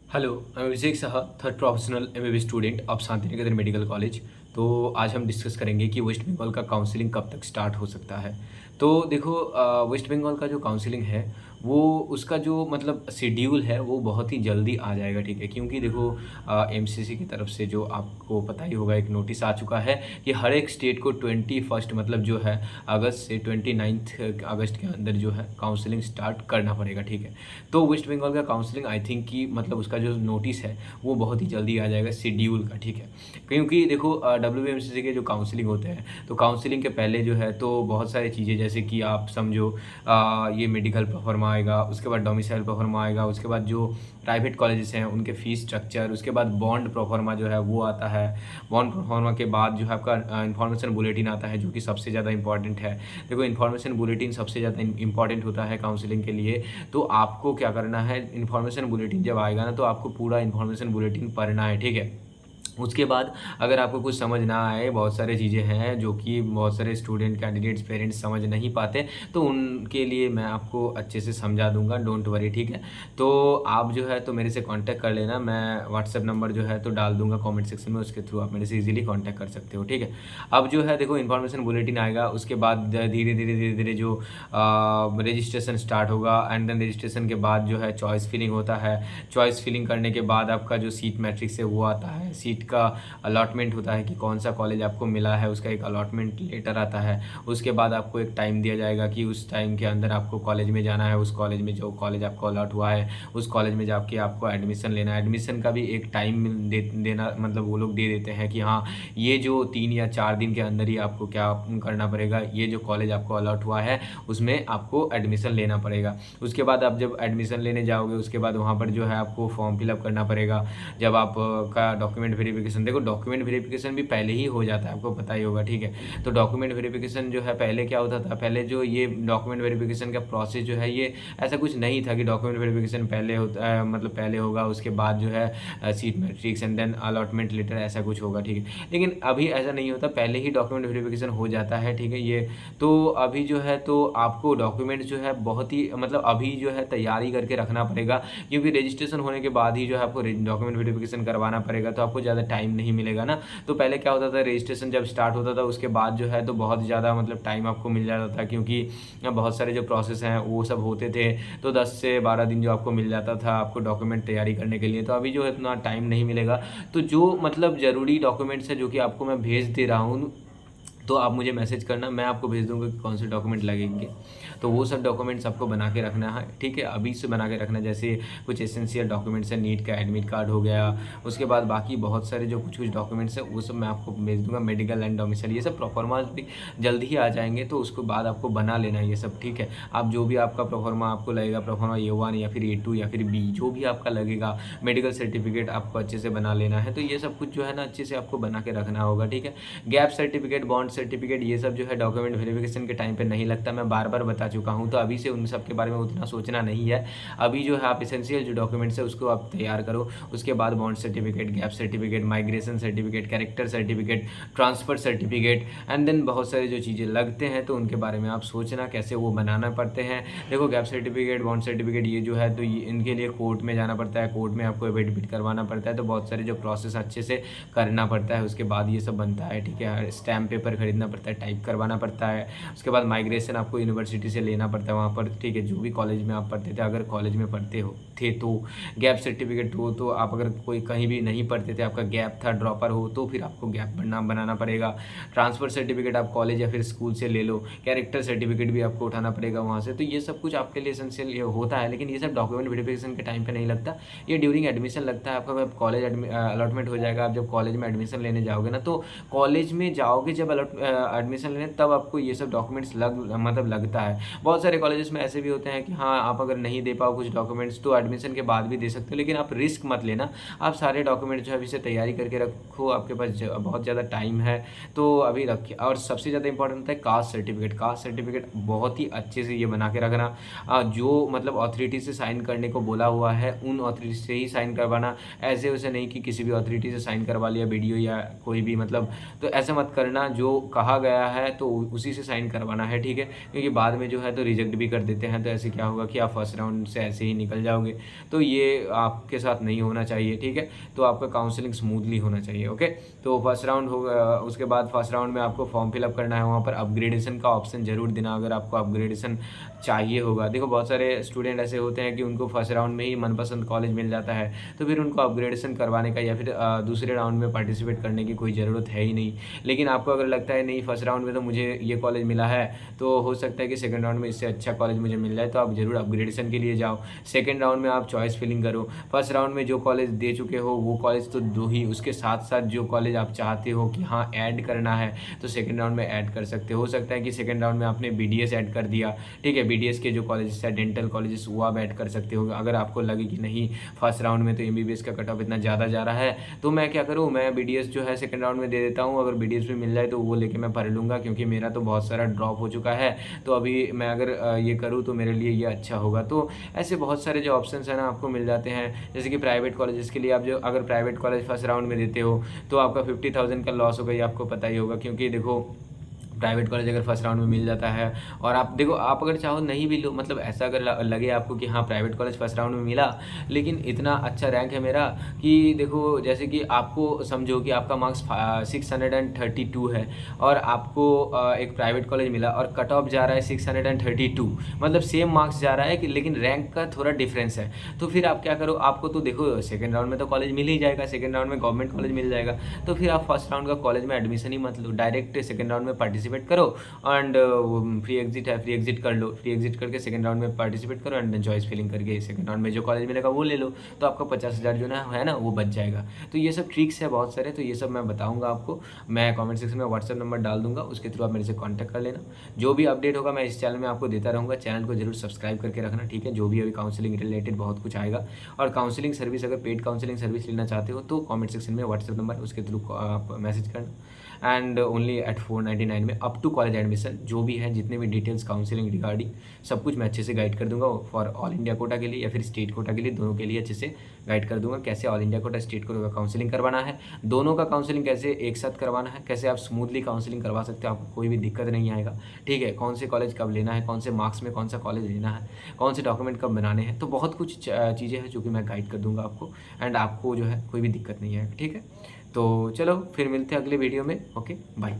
Hello, मैं Abhishek Saha, third professional MBBS student of Shanti Niketan medical college. तो आज हम डिस्कस करेंगे कि वेस्ट बंगाल का काउंसलिंग कब तक स्टार्ट हो सकता है। तो देखो, वेस्ट बंगाल का जो काउंसलिंग है वो उसका जो मतलब शेड्यूल है वो बहुत ही जल्दी आ जाएगा, ठीक है। क्योंकि देखो, एमसीसी की तरफ से जो आपको पता ही होगा एक नोटिस आ चुका है कि हर एक स्टेट को 21 मतलब जो है अगस्त से 29 अगस्त के अंदर जो है काउंसलिंग स्टार्ट करना पड़ेगा, ठीक है। तो वेस्ट बंगाल का काउंसलिंग आई थिंक कि मतलब उसका जो नोटिस है वो बहुत ही जल्दी आ जाएगा शेड्यूल का, ठीक है। क्योंकि देखो, डब्ल्यूबीएमसीसी के जो काउंसलिंग होते हैं तो काउंसलिंग के पहले जो है तो बहुत सारी चीज़ें जैसे कि आप समझो, ये मेडिकल परफॉर्मा आएगा, उसके बाद डोमिसाइल परफॉर्मा आएगा, उसके बाद जो प्राइवेट कॉलेजेस हैं उनके फीस स्ट्रक्चर, उसके बाद बॉन्ड प्रोफार्मा जो है वो आता है। बॉन्ड प्रोफार्मा के बाद जो है आपका इन्फॉर्मेशन बुलेटिन आता है जो कि सबसे ज़्यादा इंपॉर्टेंट है। देखो, इन्फॉर्मेशन बुलेटिन सबसे ज़्यादा इंपॉर्टेंट होता है काउंसलिंग के लिए। तो आपको क्या करना है, इन्फॉर्मेशन बुलेटिन जब आएगा ना तो आपको पूरा इन्फॉर्मेशन बुलेटिन पढ़ना है, ठीक है। उसके बाद अगर आपको कुछ समझ ना आए, बहुत सारी चीज़ें हैं जो कि बहुत सारे स्टूडेंट कैंडिडेट्स पेरेंट्स समझ नहीं पाते, तो उनके लिए मैं आपको अच्छे से समझा दूंगा, डोंट वरी, ठीक है। तो आप जो है तो मेरे से कांटेक्ट कर लेना, मैं व्हाट्सएप नंबर जो है तो डाल दूंगा कमेंट सेक्शन में, उसके थ्रू आप मेरे से इजीली कांटेक्ट कर सकते हो, ठीक है। अब जो है देखो, इन्फॉर्मेशन बुलेटिन आएगा, उसके बाद धीरे धीरे जो रजिस्ट्रेशन स्टार्ट होगा, एंड देन रजिस्ट्रेशन के बाद जो है चॉइस फिलिंग होता है। चॉइस फिलिंग करने के बाद आपका जो सीट मैट्रिक्स है वो आता है, सीट का अलॉटमेंट होता है कि कौन सा कॉलेज आपको मिला है, उसका एक अलॉटमेंट लेटर आता है। उसके बाद आपको एक टाइम दिया जाएगा कि उस टाइम के अंदर आपको कॉलेज में जाना है, उस कॉलेज में जो कॉलेज आपको अलॉट हुआ है उस कॉलेज में जाके आपको एडमिशन लेना है। एडमिशन का भी एक टाइम देना, मतलब वो लोग दे देते हैं कि हाँ, ये जो 3 या 4 दिन के अंदर ही आपको क्या करना पड़ेगा, ये जो कॉलेज आपको अलॉट हुआ है उसमें आपको एडमिशन लेना पड़ेगा। उसके बाद आप जब एडमिशन लेने जाओगे उसके बाद वहाँ पर जो है आपको फॉर्म फिलअप करना पड़ेगा। जब आप का डॉक्यूमेंट वेरिफिकेशन, देखो डॉक्यूमेंट वेरिफिकेशन भी पहले ही हो जाता है, आपको पता ही होगा, ठीक है। तो डॉक्यूमेंट वेरिफिकेशन जो है पहले क्या होता था, पहले जो ये डॉक्यूमेंट वेरिफिकेशन का प्रोसेस जो है ये ऐसा कुछ नहीं था कि डॉक्यूमेंट वेरिफिकेशन पहले होता मतलब पहले होगा, उसके बाद जो है seat matrix and then allotment letter ऐसा कुछ होगा, ठीक है। लेकिन अभी ऐसा नहीं होता, पहले ही डॉक्यूमेंट वेरिफिकेशन हो जाता है, ठीक है। ये तो अभी जो है तो आपको डॉक्यूमेंट जो है बहुत ही मतलब अभी जो है तैयारी करके रखना पड़ेगा, क्योंकि रजिस्ट्रेशन होने के बाद ही जो है आपको डॉक्यूमेंट वेरिफिकेशन करवाना पड़ेगा, तो आपको ज़्यादा टाइम नहीं मिलेगा ना। तो पहले क्या होता था, रजिस्ट्रेशन जब स्टार्ट होता था उसके बाद जो है तो बहुत ज़्यादा मतलब टाइम आपको मिल जाता था, क्योंकि बहुत सारे जो प्रोसेस हैं वो सब होते थे। तो 10 से 12 दिन जो आपको मिल जाता था आपको डॉक्यूमेंट तैयारी करने के लिए। तो अभी जो है इतना टाइम नहीं मिलेगा। तो जो मतलब ज़रूरी डॉक्यूमेंट्स है जो कि आपको मैं भेज दे रहा हूँ, तो आप मुझे मैसेज करना, मैं आपको भेज दूंगा कि कौन से डॉक्यूमेंट लगेंगे। तो वो सब डॉक्यूमेंट्स आपको बना के रखना है, ठीक है, अभी से बना के रखना। जैसे कुछ एसेंशियल डॉक्यूमेंट्स हैं, नीट का एडमिट कार्ड हो गया, उसके बाद बाकी बहुत सारे जो कुछ कुछ डॉक्यूमेंट्स हैं वो सब मैं आपको भेज दूंगा। मेडिकल एंड डोमिसाइल ये सब प्रोफार्मा भी जल्द ही आ जाएंगे, तो उसके बाद आपको बना लेना है ये सब, ठीक है। आप जो भी आपका प्रोफार्मा आपको लगेगा, प्रोफार्मा A1 या फिर A2 या फिर B जो भी आपका लगेगा, मेडिकल सर्टिफिकेट आपको अच्छे से बना लेना है। तो ये सब कुछ जो है ना अच्छे से आपको बना के रखना होगा, ठीक है। गैप सर्टिफिकेट, बॉन्ड सर्टिफिकेट ये सब जो है डॉक्यूमेंट वेरिफिकेशन के टाइम पे नहीं लगता, मैं बार बार बता चुका हूँ। तो अभी से उन सब के बारे में उतना सोचना नहीं है। अभी जो है आप एसेंशियल जो डॉक्यूमेंट्स है उसको आप तैयार करो। उसके बाद bond certificate, gap certificate, migration certificate, character certificate, transfer certificate and then बहुत सारी जो चीज़ें लगते हैं तो उनके बारे में आप सोचना कैसे वो बनाना पड़ते हैं। देखो, गैप सर्टिफिकेट, बॉन्ड सर्टिफिकेट ये जो है तो इनके लिए कोर्ट में जाना पड़ता है, कोर्ट में आपको एफिडेविट करवाना पड़ता है। तो बहुत सारे जो प्रोसेस अच्छे से करना पड़ता है, उसके बाद ये सब बनता है, ठीक है। स्टैम्प पेपर खरीदना पड़ता है, टाइप करवाना पड़ता है। उसके बाद माइग्रेशन आपको यूनिवर्सिटी से लेना पड़ता है वहाँ पर, ठीक है, जो भी कॉलेज में आप पढ़ते थे। अगर कॉलेज में पढ़ते हो थे तो गैप सर्टिफिकेट हो, तो आप अगर कोई कहीं भी नहीं पढ़ते थे, आपका गैप था, ड्रॉपर हो, तो फिर आपको गैप बनाना पड़ेगा। ट्रांसफ़र सर्टिफिकेट आप कॉलेज या फिर स्कूल से ले लो। कैरेक्टर सर्टिफिकेट भी आपको उठाना पड़ेगा वहाँ से। तो ये सब कुछ आपके लिए एसेंशियल ये होता है, लेकिन ये सब डॉक्यूमेंट वेरिफिकेशन के टाइम पे नहीं लगता, ये ड्यूरिंग एडमिशन लगता है आपका। जब कॉलेज अलॉटमेंट हो जाएगा, आप जब कॉलेज में एडमिशन लेने जाओगे ना, तो कॉलेज में जाओगे जब एडमिशन लेने, तब आपको ये सब डॉक्यूमेंट्स मतलब लगता है। बहुत सारे कॉलेजेस में ऐसे भी होते हैं कि हाँ, आप अगर नहीं दे पाओ कुछ डॉक्यूमेंट्स तो एडमिशन के बाद भी दे सकते हो, लेकिन आप रिस्क मत लेना। आप सारे डॉक्यूमेंट जो है अभी से तैयारी करके रखो, आपके पास बहुत ज़्यादा टाइम है तो अभी रखिए। और सबसे ज़्यादा इंपॉर्टेंट होता है कास्ट सर्टिफिकेट। कास्ट सर्टिफिकेट बहुत ही अच्छे से ये बना के रखना। जो मतलब अथॉरिटी से साइन करने को बोला हुआ है उन अथॉरिटी से ही साइन करवाना। ऐसे वैसे नहीं कि किसी भी अथॉरिटी से साइन करवा लिया, वीडियो या कोई भी मतलब, तो ऐसा मत करना। जो कहा गया है तो उसी से साइन करवाना है, ठीक है, क्योंकि बाद में जो है तो रिजेक्ट भी कर देते हैं, तो ऐसे क्या होगा कि आप फर्स्ट राउंड से ऐसे ही निकल जाओगे, तो ये आपके साथ नहीं होना चाहिए, ठीक है। तो आपका काउंसलिंग स्मूथली होना चाहिए, ओके। तो फर्स्ट राउंड होगा, उसके बाद फर्स्ट राउंड में आपको फॉर्म फिलअप करना है, वहाँ पर अपग्रेडेशन का ऑप्शन जरूर देना अगर आपको अपग्रेडेशन चाहिए होगा। देखो बहुत सारे स्टूडेंट ऐसे होते हैं कि उनको फर्स्ट राउंड में ही मनपसंद कॉलेज मिल जाता है, तो फिर उनको अपग्रेडेशन करवाने का या फिर दूसरे राउंड में पार्टिसिपेट करने की कोई ज़रूरत है ही नहीं। लेकिन आपको अगर लगता है नहीं फर्स्ट राउंड में तो मुझे ये कॉलेज मिला है, तो हो सकता है कि सेकंड राउंड में इससे अच्छा कॉलेज मुझे मिल जाए, तो आप जरूर अपग्रेडेशन के लिए जाओ। सेकंड राउंड में आप चॉइस फिलिंग करो। फर्स्ट राउंड में जो कॉलेज दे चुके हो वो कॉलेज तो दो ही, उसके साथ साथ जो कॉलेज आप चाहते हो कि हाँ ऐड करना है, तो सेकंड राउंड में ऐड कर सकते हो सकता है कि सेकंड राउंड में आपने BDS ऐड कर दिया, ठीक है, BDS के जो कॉलेजेस है डेंटल कॉलेजेस वो आप ऐड कर सकते हो। अगर आपको लगे कि नहीं फर्स्ट राउंड में तो MBBS का कट ऑफ इतना ज़्यादा जा रहा है, तो मैं क्या करूँ, मैं BDS जो है सेकंड राउंड में दे देता हूँ। अगर BDS भी मिल जाए तो वो लेके मैं पढ़ लूँगा, क्योंकि मेरा तो बहुत सारा ड्रॉप हो चुका है, तो अभी मैं अगर ये करूँ तो मेरे लिए ये अच्छा होगा। तो ऐसे बहुत सारे जो ऑप्शंस हैं ना आपको मिल जाते हैं। जैसे कि प्राइवेट कॉलेजेस के लिए आप जो अगर प्राइवेट कॉलेज फर्स्ट राउंड में देते हो तो आपका 50,000 का लॉस होगा, ये आपको पता ही होगा, क्योंकि देखो प्राइवेट कॉलेज अगर फर्स्ट राउंड में मिल जाता है और आप देखो आप अगर चाहो नहीं भी लो, मतलब ऐसा अगर लगे आपको कि हाँ प्राइवेट कॉलेज फर्स्ट राउंड में मिला लेकिन इतना अच्छा रैंक है मेरा कि देखो जैसे कि आपको समझो कि आपका मार्क्स 632 है और आपको एक प्राइवेट कॉलेज मिला और कट ऑफ जा रहा है 632, मतलब सेम मार्क्स जा रहा है कि लेकिन रैंक का थोड़ा डिफरेंस है। तो फिर आप क्या करो, आपको तो देखो सेकेंड राउंड में तो कॉलेज मिल ही जाएगा, सेकेंड राउंड में गवर्नमेंट कॉलेज मिल जाएगा, तो फिर आप फर्स्ट राउंड का कॉलेज में एडमिशन ही मत लो, डायरेक्ट सेकेंड राउंड में पार्टिसिपेट करो एंड फ्री एग्जिट है, फ्री एग्जिट कर लो, फ्री एग्जिट करके सेकंड राउंड में पार्टिसिपेट करो एंड चॉइस फिलिंग करके सेकंड राउंड में जो कॉलेज मिलेगा वो ले लो, तो आपका 50,000 जो ना है ना वो बच जाएगा। तो ये सब ट्रिक्स है बहुत सारे, तो ये सब मैं बताऊंगा आपको, मैं कमेंट सेक्शन में व्हाट्सएप नंबर डाल दूंगा, उसके थ्रू आप मेरे से कॉन्टैक्ट कर लेना। जो भी अपडेट होगा मैं इस चैनल में आपको देता रहूँगा, चैनल को जरूर सब्सक्राइब करके रखना, ठीक है। जो भी अभी काउंसलिंग रिलेटेड बहुत कुछ आएगा, और काउंसलिंग सर्विस अगर पेड काउंसलिंग सर्विस लेना चाहते हो तो कॉमेंट सेक्शन में व्हाट्सएप नंबर उसके थ्रू आप मैसेज करना। एंड ओनली एट 499 में अप टू कॉलेज एडमिशन जो भी है, जितने भी डिटेल्स काउंसलिंग रिगार्डिंग सब कुछ मैं अच्छे से गाइड कर दूंगा, फॉर ऑल इंडिया कोटा के लिए या फिर स्टेट कोटा के लिए, दोनों के लिए अच्छे से गाइड कर दूंगा। कैसे all India quota state quota का काउंसलिंग करवाना है, दोनों का काउंसलिंग कैसे एक साथ करवाना है, कैसे आप स्मूथली काउंसलिंग करवा सकते हो, आपको कोई भी दिक्कत नहीं आएगा, ठीक है। कौन से कॉलेज कब लेना है, कौन से मार्क्स में कौन सा कॉलेज लेना है, कौन से डॉक्यूमेंट कब बनाने हैं, तो बहुत कुछ चीज़ें हैं जो कि मैं गाइड कर दूंगा आपको, एंड आपको जो है कोई भी दिक्कत नहीं है, ठीक है। तो चलो फिर मिलते हैं अगले वीडियो में, ओके बाय।